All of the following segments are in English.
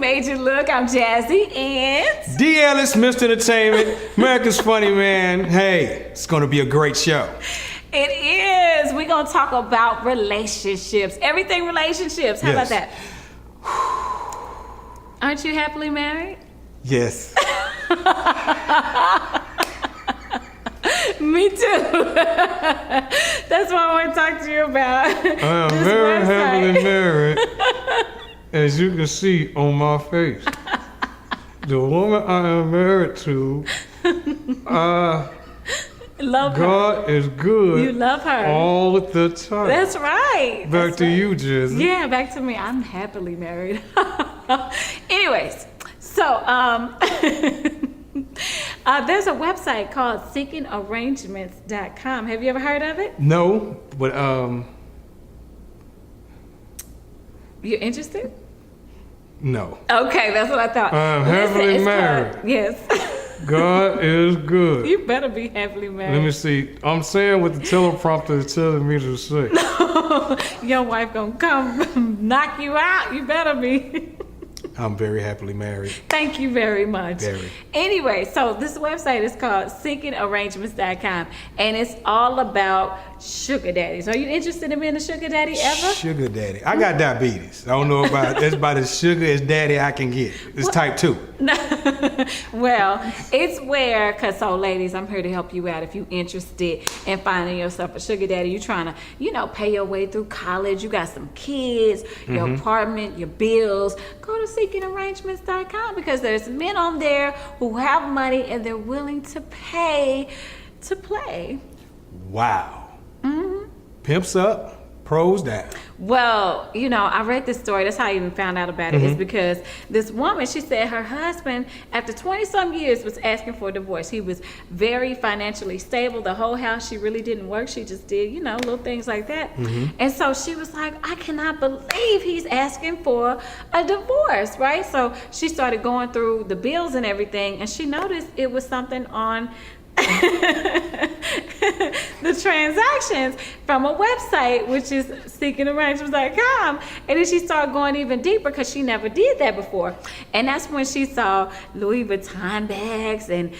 Made You Look. I'm Jazzy and D. Ellis, Mr. Entertainment, America's Funny Man. Hey, it's going to be a great show. It is. We're going to talk about relationships. Everything relationships. How about that? Aren't you happily married? Yes. Me too. That's what I want to talk to you about. I am very happily married, as you can see on my face. The woman I am married to, love her. God is good. You love her. All the time. That's right. Back to you, Jazzy. Yeah, back to me. I'm happily married. Anyways, so there's a website called seekingarrangements.com. Have you ever heard of it? No, but You interested? no. Okay, that's what I thought. I'm happily married. Yes. God is good. You better be happily married. Let me see. I'm saying what the teleprompter is telling me to say. Your wife gonna come knock you out. You better be. I'm very happily married. Thank you very much. Very. Anyway, so this website is called seekingarrangements.com, and it's all about sugar daddies. Are you interested in being a sugar daddy ever? Sugar daddy. I got diabetes. I don't know about that's about as sugar as daddy I can get. It's type 2. Well, it's where, because so ladies, I'm here to help you out if you're interested in finding yourself a sugar daddy. You're trying to, pay your way through college. You got some kids, your apartment, your bills. Go to seekingarrangements.com because there's men on there who have money and they're willing to pay to play. Wow. Pimps up, pros down. Well, I read this story. That's how I even found out about it. Is because this woman, she said her husband, after 20-some years, was asking for a divorce. He was very financially stable. The whole house, she really didn't work. She just did, little things like that. And so she was like, I cannot believe he's asking for a divorce, right? So she started going through the bills and everything, and she noticed it was something on the transactions from a website, which is seekingarrangements.com, and then she started going even deeper because she never did that before. And that's when she saw Louis Vuitton bags, and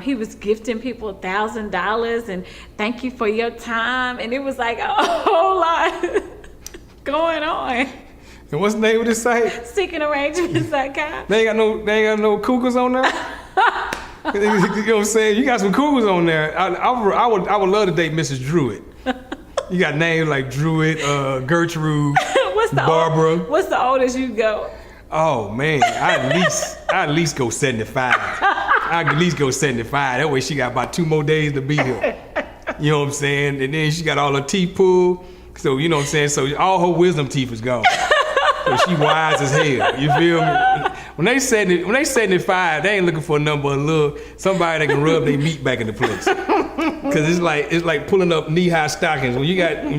he was gifting people $1,000 and thank you for your time, and it was like a whole lot going on. And what's the name of this site? Seekingarrangements.com. They ain't got no cougars on there. You know what I'm saying? You got some cougars on there. I would love to date Mrs. Druitt. You got names like Druitt, Gertrude, Barbara. What's the oldest you go? Oh man, I at least go 75. I at least go 75. That way she got about 2 more days to be here. You know what I'm saying? And then she got all her teeth pulled. So you know what I'm saying? So all her wisdom teeth is gone. So she wise as hell. You feel me? When they 75, they ain't looking for a number of little somebody that can rub their meat back into place. Cause it's like pulling up knee-high stockings. When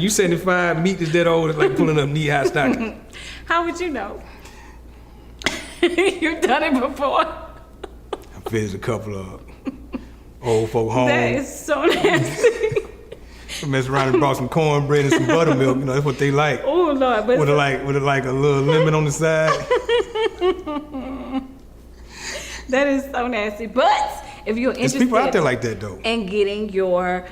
you 75, meat is that old. It's like pulling up knee-high stockings. How would you know? You've done it before. I visited a couple of old folk homes. That is so nasty. I messed around and brought some cornbread and some buttermilk. That's what they like. Oh Lord, but with a little lemon on the side. That is so nasty. But if you're interested, there's people out there like that though, in getting your,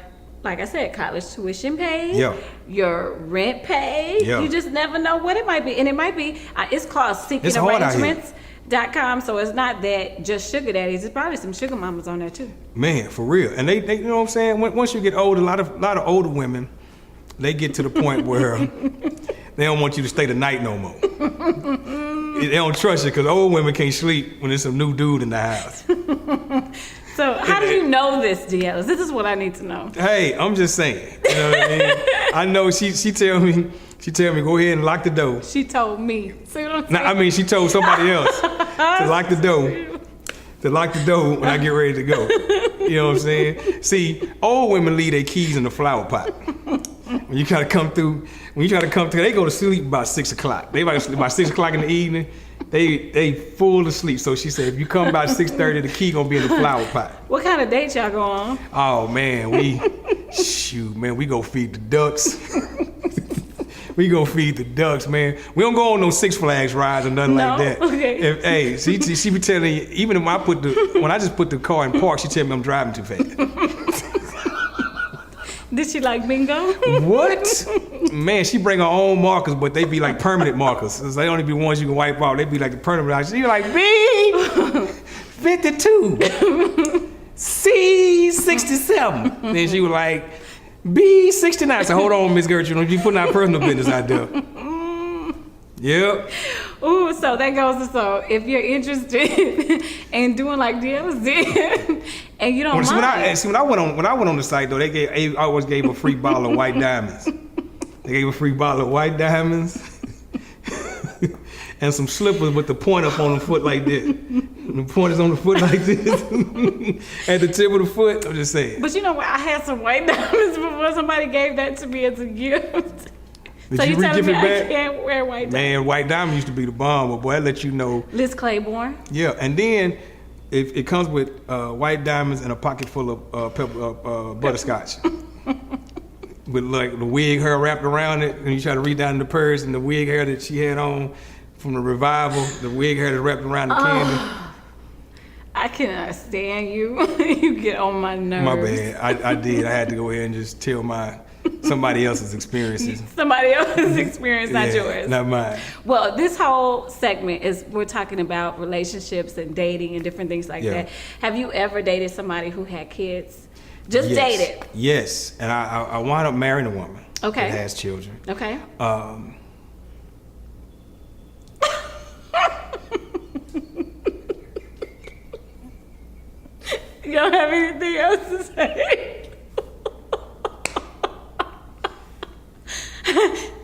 like I said, college tuition paid, your rent paid, you just never know what it might be, and it might be. It's called seekingarrangements.com, so it's not that just sugar daddies. It's probably some sugar mamas on there too. Man, for real. And they you know what I'm saying? Once you get older, a lot of older women, they get to the point where they don't want you to stay the night no more. They don't trust you because old women can't sleep when there's some new dude in the house. So how do you know this, DLs? This is what I need to know. Hey, I'm just saying. You know what I mean? I know she tell me, go ahead and lock the door. She told me. See what I'm saying? I mean, she told somebody else to lock the door. To lock the door when I get ready to go. You know what I'm saying? See, old women leave their keys in the flower pot. When you try to come through, they go to sleep about 6 o'clock. They about 6 o'clock in the evening, they full asleep. So she said, if you come about 6:30, the key gonna be in the flower pot. What kind of date y'all go on? Oh man, we go feed the ducks. We go feed the ducks, man. We don't go on no Six Flags rides or nothing like that. Okay. Hey, she be telling you, even when I just put the car in park, she tell me I'm driving too fast. Did she like bingo? What? Man, she bring her own markers, but they be like permanent markers. They only be ones you can wipe out. They be like the permanent. She be like, B 52, C 67. Then she was like, B 69. I said, hold on, Miss Gertrude, you putting our personal business out there. Yep. Ooh, so that goes to so if you're interested in doing like DMs did, and you don't mind. When I went on the site though, I always gave a free bottle of white diamonds. They gave a free bottle of white diamonds and some slippers with the point up on the foot like this. And the point is on the foot like this at the tip of the foot. I'm just saying. But you know what? I had some white diamonds before somebody gave that to me as a gift. So you telling me I can't wear white diamonds? Man, white diamond used to be the bomb, but boy, I let you know. Liz Claiborne. Yeah, and then it comes with white diamonds and a pocket full of butterscotch. With like the wig hair wrapped around it, and you try to reach down in the purse, and the wig hair that she had on from the revival, the wig hair that wrapped around the candy. I cannot stand you. You get on my nerves. My bad. I did. I had to go ahead and just tell somebody else's experiences. Somebody else's experience, not yours. Not mine. Well, this whole segment we're talking about relationships and dating and different things like that. Have you ever dated somebody who had kids? Just dated? Yes. And I wound up marrying a woman that has children. Okay. You don't have anything else to say?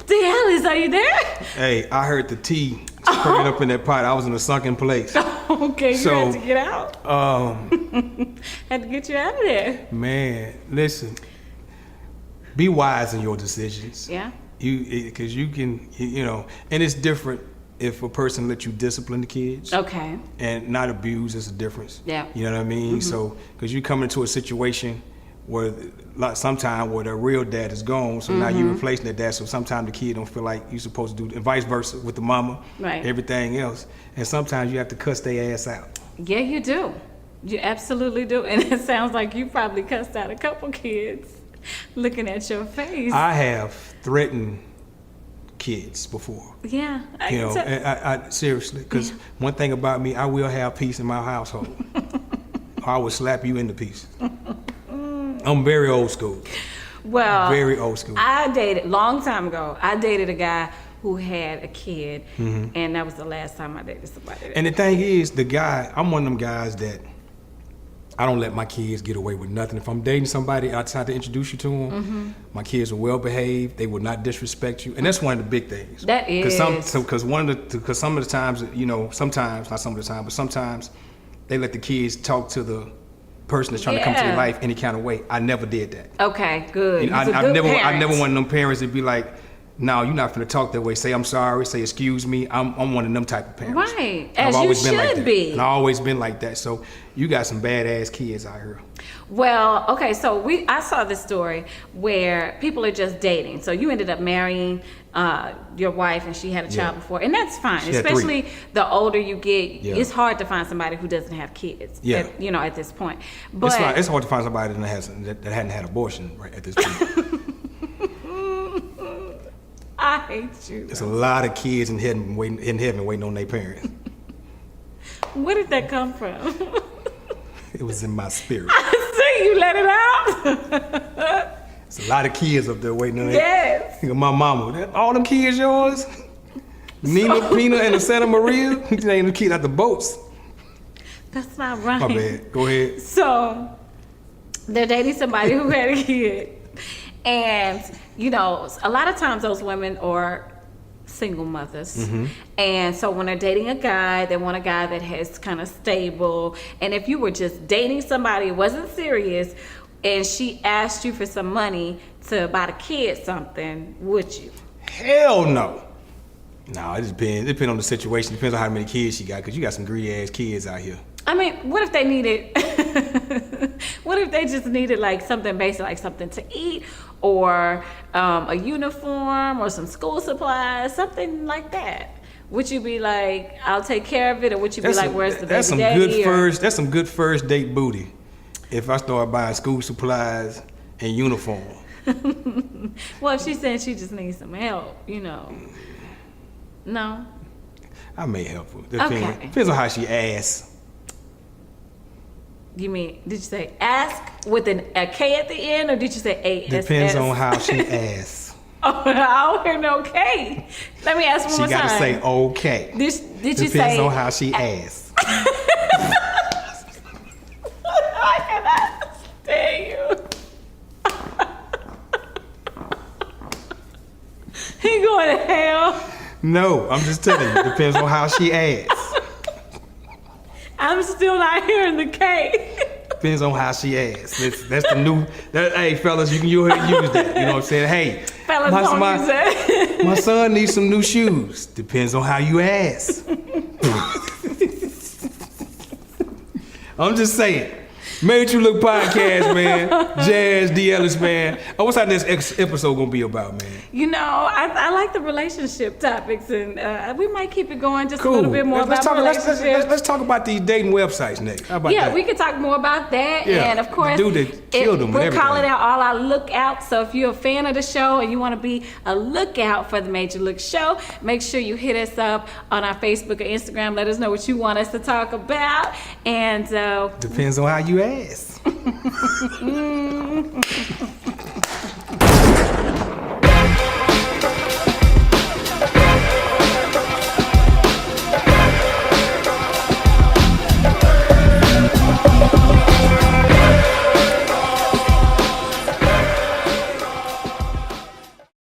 Alice, are you there? Hey, I heard the tea spraying up in that pot. I was in a sunken place. Okay, you had to get out. Had to get you out of there. Man, listen. Be wise in your decisions. Yeah. Because you can, and it's different if a person lets you discipline the kids. Okay. And not abuse is a difference. Yeah. You know what I mean? Mm-hmm. So, because you come into a situation where sometimes where the real dad is gone, so now you're replacing that dad, so sometimes the kid don't feel like you're supposed to do, and vice versa with the mama, right? Everything else. And sometimes you have to cuss their ass out. Yeah, you do. You absolutely do. And it sounds like you probably cussed out a couple kids looking at your face. I have threatened kids before. Yeah. I seriously, because one thing about me, I will have peace in my household. I will slap you into pieces. I'm very old school. Well, very old school. Long time ago, I dated a guy who had a kid, and that was the last time I dated somebody. And the thing is, I'm one of them guys that I don't let my kids get away with nothing. If I'm dating somebody, I try to introduce you to them. My kids are well behaved. They will not disrespect you, and that's one of the big things. That is because some of the times, sometimes not some of the time, but sometimes they let the kids talk to the person that's trying to come to your life any kind of way. I never did that. Okay, good. I never one of them parents that be like, no, you're not finna talk that way. Say I'm sorry, say excuse me. I'm one of them type of parents. Right, I've always been like should that. be. And I've always been like that. So you got some badass kids out here. Well, okay, so I saw this story where people are just dating. So you ended up marrying your wife, and she had a child before, and that's fine. Especially the older you get, it's hard to find somebody who doesn't have kids. Yeah. At this point. But it's hard to find somebody that hadn't had abortion right at this point. I hate you. There's a lot of kids in heaven waiting on their parents. Where did that come from? It was in my spirit. See, you let it out. There's a lot of kids up there waiting on Yes. My mama. All them kids yours? Nina, Pina, and the Santa Maria? You named the kids out the boats. That's not right. My bad. Go ahead. So, they're dating somebody who had a kid. And, a lot of times those women are single mothers. And so when they're dating a guy, they want a guy that has kind of stable. And if you were just dating somebody, it wasn't serious, and she asked you for some money to buy the kid something, would you? Hell no. No, it depends. It depends on the situation. It depends on how many kids she got, because you got some greedy ass kids out here. I mean, what if they needed, what if they just needed like something basic, like something to eat or a uniform or some school supplies, something like that? Would you be like, I'll take care of it, or would you be like, where's the baby that's some daddy? That's some good first date booty. If I start buying school supplies and uniform. Well, if she's saying she just needs some help, you know. No? I may help her. Depends on how she asks. You mean, did you say ask with a K at the end, or did you say A-S-S? Depends on how she asks. Oh, I don't hear no K. Let me ask one more time. She got to say okay. Did you say? Depends on how she asks. I cannot stand you. He going to hell. No, I'm just telling you. Depends on how she asks. I'm still not hearing the K. Depends on how she asks. That's the new. Hey, fellas, you can use that. You know what I'm saying? Hey, Fellas, don't use that. My son needs some new shoes. Depends on how you ask. I'm just saying. Made You Look podcast, man. Jazz, D. Ellis, man. Oh, what's our next episode gonna be about, man? You know, I like the relationship topics, and we might keep it going just Cool. a little bit more about relationships. Let's talk about these dating websites next. How about that? We can talk more about that. Yeah. And of course, The dude that killed him and we're everything. calling out all our lookouts. So if you're a fan of the show and you want to be a lookout for the Major Look Show, make sure you hit us up on our Facebook or Instagram. Let us know what you want us to talk about. And Depends on how you ask.